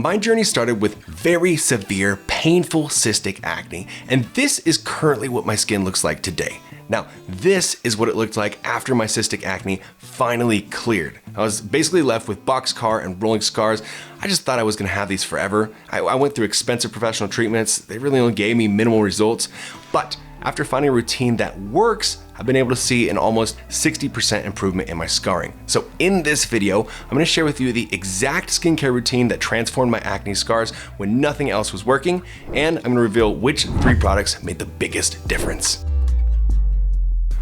My journey started with very severe, painful cystic acne, and this is currently what my skin looks like today. Now, this is what it looked like after my cystic acne finally cleared. I was basically left with boxcar and rolling scars. I just thought I was gonna have these forever. I went through expensive professional treatments. They really only gave me minimal results, but after finding a routine that works, I've been able to see an almost 60% improvement in my scarring. So in this video, I'm gonna share with you the exact skincare routine that transformed my acne scars when nothing else was working, and I'm gonna reveal which 3 products made the biggest difference.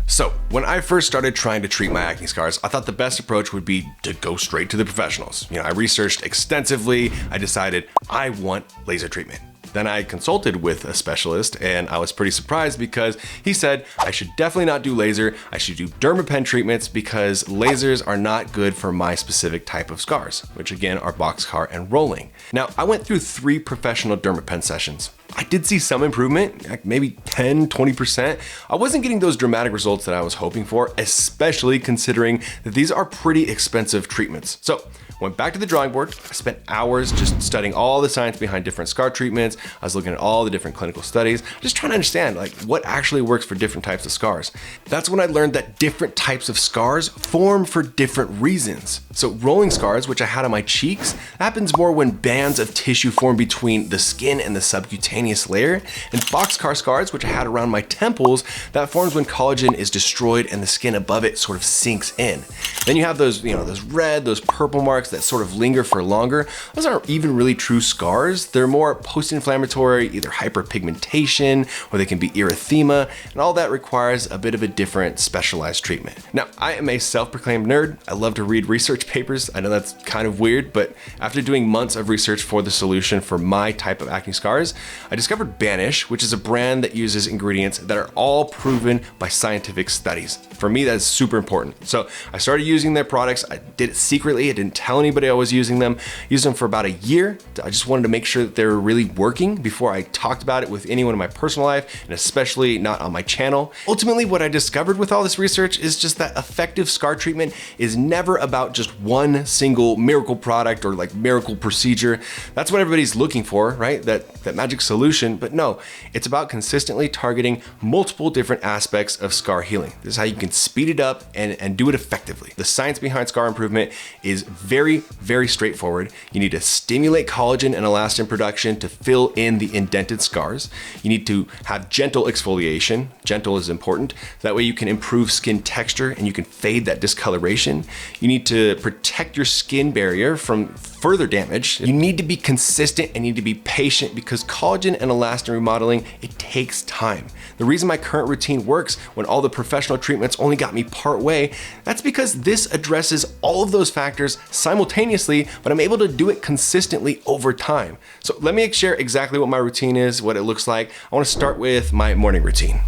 So when I first started trying to treat my acne scars, I thought the best approach would be to go straight to the professionals. I researched extensively. I decided I want laser treatment. Then I consulted with a specialist, and I was pretty surprised because he said I should definitely not do laser. I should do dermapen treatments because lasers are not good for my specific type of scars, which again are boxcar and rolling. Now, I went through 3 professional dermapen sessions. I did see some improvement, like maybe 10, 20%. I wasn't getting those dramatic results that I was hoping for, especially considering that these are pretty expensive treatments. So went back to the drawing board. I spent hours just studying all the science behind different scar treatments. I was looking at all the different clinical studies, just trying to understand like what actually works for different types of scars. That's when I learned that different types of scars form for different reasons. So rolling scars, which I had on my cheeks, happens more when bands of tissue form between the skin and the subcutaneous layer. And boxcar scars, which I had around my temples, that forms when collagen is destroyed and the skin above it sort of sinks in. Then you have those, those red, those purple marks that sort of linger for longer. Those aren't even really true scars. They're more post-inflammatory, either hyperpigmentation, or they can be erythema, and all that requires a bit of a different specialized treatment. Now, I am a self-proclaimed nerd. I love to read research papers. I know that's kind of weird, but after doing months of research for the solution for my type of acne scars, I discovered Banish, which is a brand that uses ingredients that are all proven by scientific studies. For me, that's super important. So I started using their products. I did it secretly. I didn't tell anybody I was using them. Used them for about a year. I just wanted to make sure that they were really working before I talked about it with anyone in my personal life, and especially not on my channel. Ultimately, what I discovered with all this research is just that effective scar treatment is never about just one single miracle product or like miracle procedure. That's what everybody's looking for, right? That magic solution. But no, it's about consistently targeting multiple different aspects of scar healing. This is how you can speed it up and do it effectively. The science behind scar improvement is very, very straightforward. You need to stimulate collagen and elastin production to fill in the indented scars. You need to have gentle exfoliation. Gentle is important. That way you can improve skin texture and you can fade that discoloration. You need to protect your skin barrier from further damage. You need to be consistent and need to be patient because collagen and elastin remodeling, it takes time. The reason my current routine works when all the professional treatments only got me part way, that's because this addresses all of those factors simultaneously, but I'm able to do it consistently over time. So let me share exactly what my routine is, what it looks like. I want to start with my morning routine.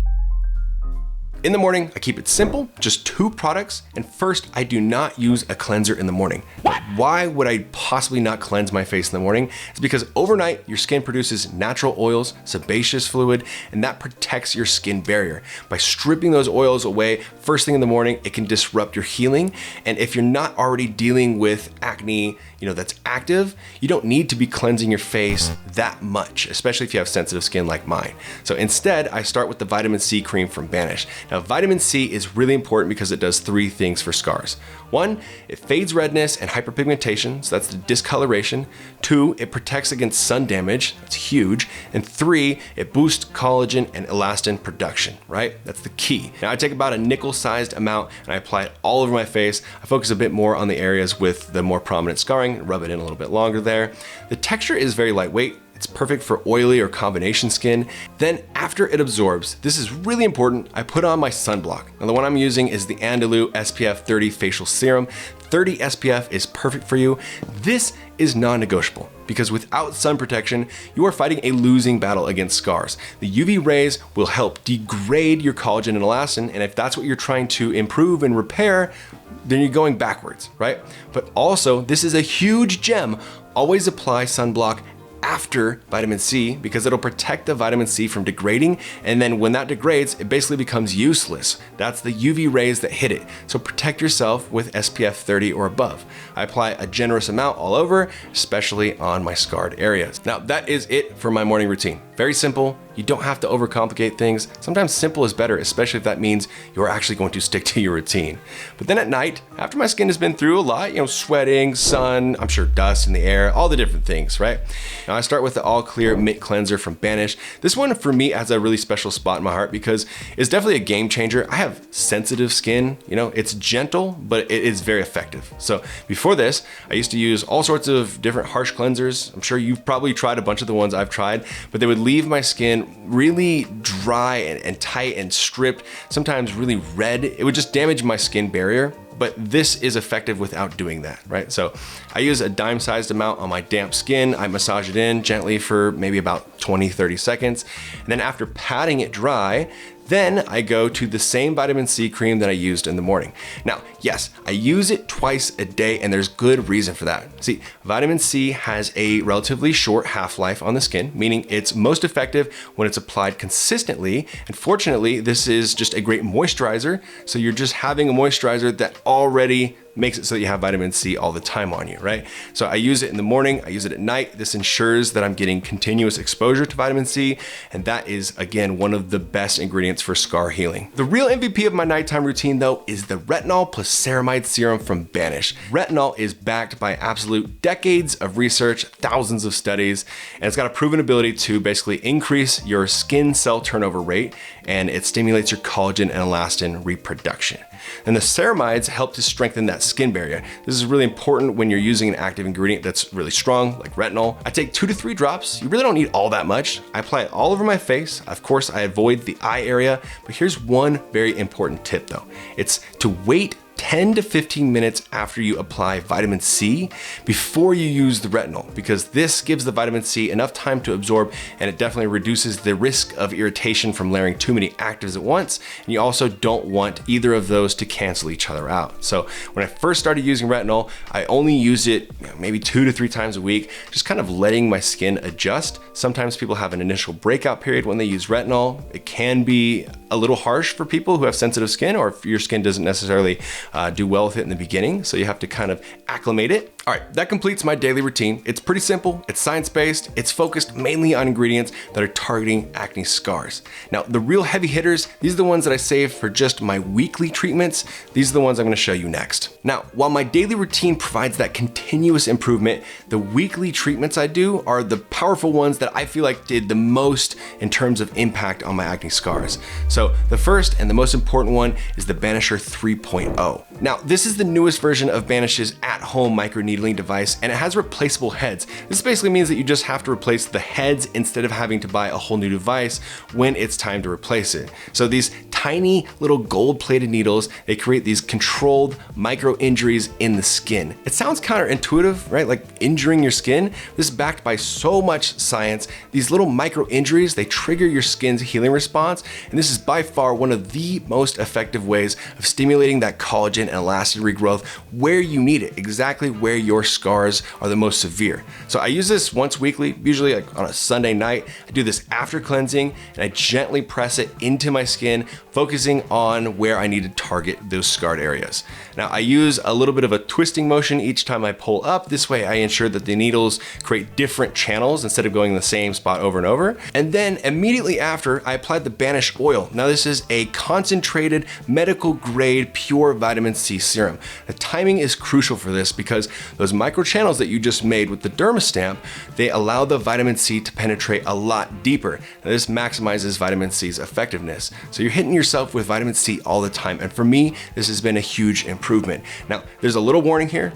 In the morning, I keep it simple, just 2 products, and first, I do not use a cleanser in the morning. Why would I possibly not cleanse my face in the morning? It's because overnight, your skin produces natural oils, sebaceous fluid, and that protects your skin barrier. By stripping those oils away first thing in the morning, it can disrupt your healing, and if you're not already dealing with acne, that's active, you don't need to be cleansing your face that much, especially if you have sensitive skin like mine. So instead, I start with the vitamin C cream from Banish. Now, vitamin C is really important because it does 3 things for scars. 1, it fades redness and hyperpigmentation, so that's the discoloration. 2, it protects against sun damage, that's huge. And 3, it boosts collagen and elastin production, right? That's the key. Now, I take about a nickel-sized amount and I apply it all over my face. I focus a bit more on the areas with the more prominent scarring, rub it in a little bit longer there. The texture is very lightweight. It's perfect for oily or combination skin. Then after it absorbs, this is really important, I put on my sunblock. Now the one I'm using is the Andalou SPF 30 facial serum. 30 SPF is perfect for you. This is non-negotiable because without sun protection, you are fighting a losing battle against scars. The UV rays will help degrade your collagen and elastin, and if that's what you're trying to improve and repair, then you're going backwards, right? But also, this is a huge gem. Always apply sunblock after vitamin C because it'll protect the vitamin C from degrading, and then when that degrades, it basically becomes useless. That's the UV rays that hit it. So protect yourself with SPF 30 or above. I apply a generous amount all over, especially on my scarred areas. Now that is it for my morning routine. Very simple. You don't have to overcomplicate things. Sometimes simple is better, especially if that means you're actually going to stick to your routine. But then at night, after my skin has been through a lot, sweating, sun, I'm sure dust in the air, all the different things, right? Now I start with the All Clear Mint Cleanser from Banish. This one for me has a really special spot in my heart because it's definitely a game changer. I have sensitive skin, it's gentle, but it is very effective. So before this, I used to use all sorts of different harsh cleansers. I'm sure you've probably tried a bunch of the ones I've tried, but they would leave my skin really dry and tight and stripped, sometimes really red. It would just damage my skin barrier. But this is effective without doing that, right? So I use a dime-sized amount on my damp skin. I massage it in gently for maybe about 20-30 seconds. And then after patting it dry, then I go to the same vitamin C cream that I used in the morning. Now, yes, I use it twice a day and there's good reason for that. See, vitamin C has a relatively short half-life on the skin, meaning it's most effective when it's applied consistently. And fortunately, this is just a great moisturizer. So you're just having a moisturizer that already makes it so that you have vitamin C all the time on you, right? So I use it in the morning, I use it at night. This ensures that I'm getting continuous exposure to vitamin C, and that is, again, one of the best ingredients for scar healing. The real MVP of my nighttime routine, though, is the Retinol plus Ceramide Serum from Banish. Retinol is backed by absolute decades of research, thousands of studies, and it's got a proven ability to basically increase your skin cell turnover rate, and it stimulates your collagen and elastin reproduction. And the ceramides help to strengthen that skin barrier. This is really important when you're using an active ingredient that's really strong, like retinol. I take 2 to 3 drops. You really don't need all that much. I apply it all over my face. Of course, I avoid the eye area, but here's one very important tip though. It's to wait 10 to 15 minutes after you apply vitamin C before you use the retinol, because this gives the vitamin C enough time to absorb, and it definitely reduces the risk of irritation from layering too many actives at once. And you also don't want either of those to cancel each other out. So when I first started using retinol, I only use it maybe 2 to 3 times a week, just kind of letting my skin adjust. Sometimes people have an initial breakout period when they use retinol. It can be a little harsh for people who have sensitive skin, or if your skin doesn't necessarily do well with it in the beginning, so you have to kind of acclimate it. All right, that completes my daily routine. It's pretty simple, it's science-based, it's focused mainly on ingredients that are targeting acne scars. Now, the real heavy hitters, these are the ones that I save for just my weekly treatments. These are the ones I'm gonna show you next. Now, while my daily routine provides that continuous improvement, the weekly treatments I do are the powerful ones that I feel like did the most in terms of impact on my acne scars. So the first and the most important one is the Banisher 3.0. Now, this is the newest version of Banish's at-home microneedling device, and it has replaceable heads. This basically means that you just have to replace the heads instead of having to buy a whole new device when it's time to replace it. So these tiny little gold-plated needles, they create these controlled micro injuries in the skin. It sounds counterintuitive, right? Like injuring your skin. This is backed by so much science. These little micro injuries, they trigger your skin's healing response, and this is by far one of the most effective ways of stimulating that collagen and elastin regrowth where you need it, exactly where your scars are the most severe. So I use this once weekly, usually like on a Sunday night. I do this after cleansing, and I gently press it into my skin, focusing on where I need to target those scarred areas. Now I use a little bit of a twisting motion each time I pull up. This way I ensure that the needles create different channels instead of going in the same spot over and over. And then immediately after, I applied the Banish oil. Now this is a concentrated medical grade pure vitamin C serum. The timing is crucial for this because those micro channels that you just made with the Dermastamp, they allow the vitamin C to penetrate a lot deeper. Now this maximizes vitamin C's effectiveness. So you're hitting yourself with vitamin C all the time. And for me, this has been a huge improvement. Now, there's a little warning here.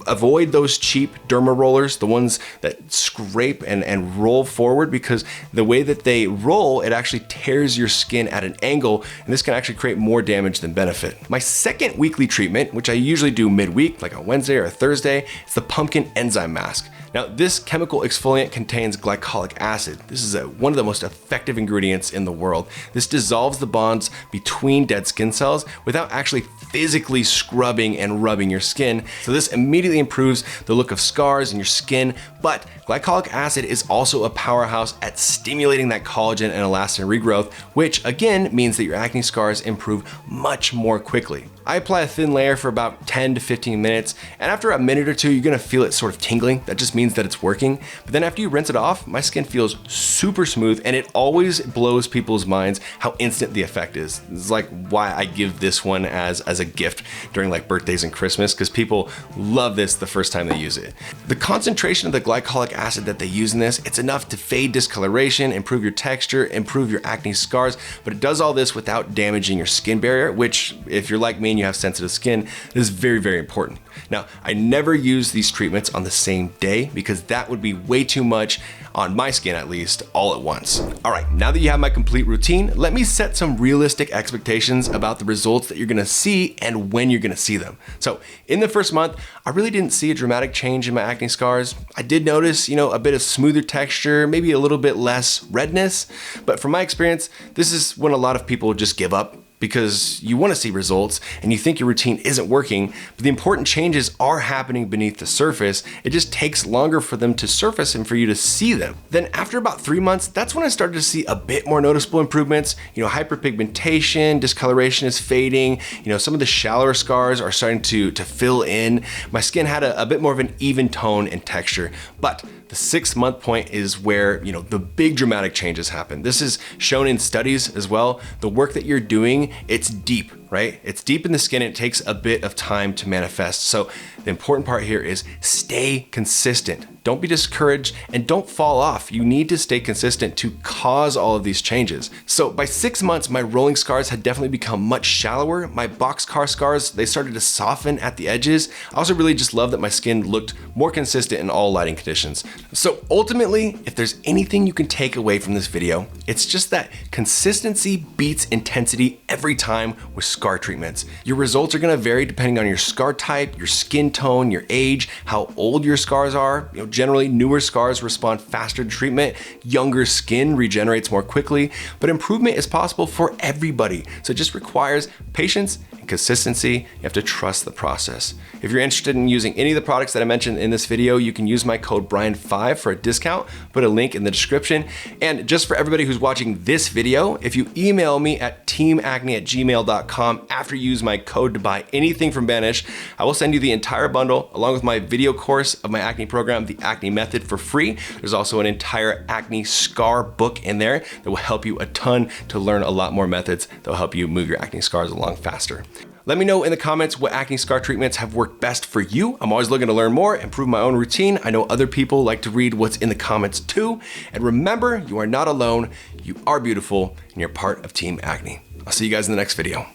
Avoid those cheap derma rollers, the ones that scrape and roll forward, because the way that they roll, it actually tears your skin at an angle, and this can actually create more damage than benefit. My second weekly treatment, which I usually do midweek, like on Wednesday or Thursday, is the pumpkin enzyme mask. Now, this chemical exfoliant contains glycolic acid. This is one of the most effective ingredients in the world. This dissolves the bonds between dead skin cells without actually physically scrubbing and rubbing your skin. So this immediately improves the look of scars in your skin, but glycolic acid is also a powerhouse at stimulating that collagen and elastin regrowth, which again means that your acne scars improve much more quickly. I apply a thin layer for about 10 to 15 minutes, and after a minute or two, you're gonna feel it sort of tingling. That just means that it's working. But then after you rinse it off, my skin feels super smooth, and it always blows people's minds how instant the effect is. This is like why I give this one as a gift during like birthdays and Christmas, because people love this the first time they use it. The concentration of the glycolic acid that they use in this, it's enough to fade discoloration, improve your texture, improve your acne scars, but it does all this without damaging your skin barrier, which if you're like me and you have sensitive skin, is very, very important. Now, I never use these treatments on the same day because that would be way too much on my skin, at least, all at once. All right, now that you have my complete routine, let me set some realistic expectations about the results that you're gonna see and when you're gonna see them. So in the first month, I really didn't see a dramatic change in my acne scars. I did notice, a bit of smoother texture, maybe a little bit less redness, but from my experience, this is when a lot of people just give up because you want to see results and you think your routine isn't working, but the important changes are happening beneath the surface. It just takes longer for them to surface and for you to see them. Then after about 3 months, that's when I started to see a bit more noticeable improvements. Hyperpigmentation, discoloration is fading. Some of the shallower scars are starting to fill in. My skin had a bit more of an even tone and texture, but the 6-month point is where, the big dramatic changes happen. This is shown in studies as well. The work that you're doing, it's deep, right? It's deep in the skin. It takes a bit of time to manifest. So the important part here is stay consistent. Don't be discouraged and don't fall off. You need to stay consistent to cause all of these changes. So by 6 months, my rolling scars had definitely become much shallower. My boxcar scars, they started to soften at the edges. I also really just love that my skin looked more consistent in all lighting conditions. So ultimately, if there's anything you can take away from this video, it's just that consistency beats intensity every time with scar treatments. Your results are gonna vary depending on your scar type, your skin tone, your age, how old your scars are. Generally, newer scars respond faster to treatment, younger skin regenerates more quickly, but improvement is possible for everybody. So it just requires patience and consistency. You have to trust the process. If you're interested in using any of the products that I mentioned in this video, you can use my code Brian5 for a discount. Put a link in the description. And just for everybody who's watching this video, if you email me at teamacne@gmail.com after you use my code to buy anything from Banish, I will send you the entire bundle along with my video course of my acne program, the Acne Method, for free. There's also an entire acne scar book in there that will help you a ton to learn a lot more methods that will help you move your acne scars along faster. Let me know in the comments what acne scar treatments have worked best for you. I'm always looking to learn more, improve my own routine. I know other people like to read what's in the comments too. And remember, you are not alone, you are beautiful, and you're part of Team Acne. I'll see you guys in the next video.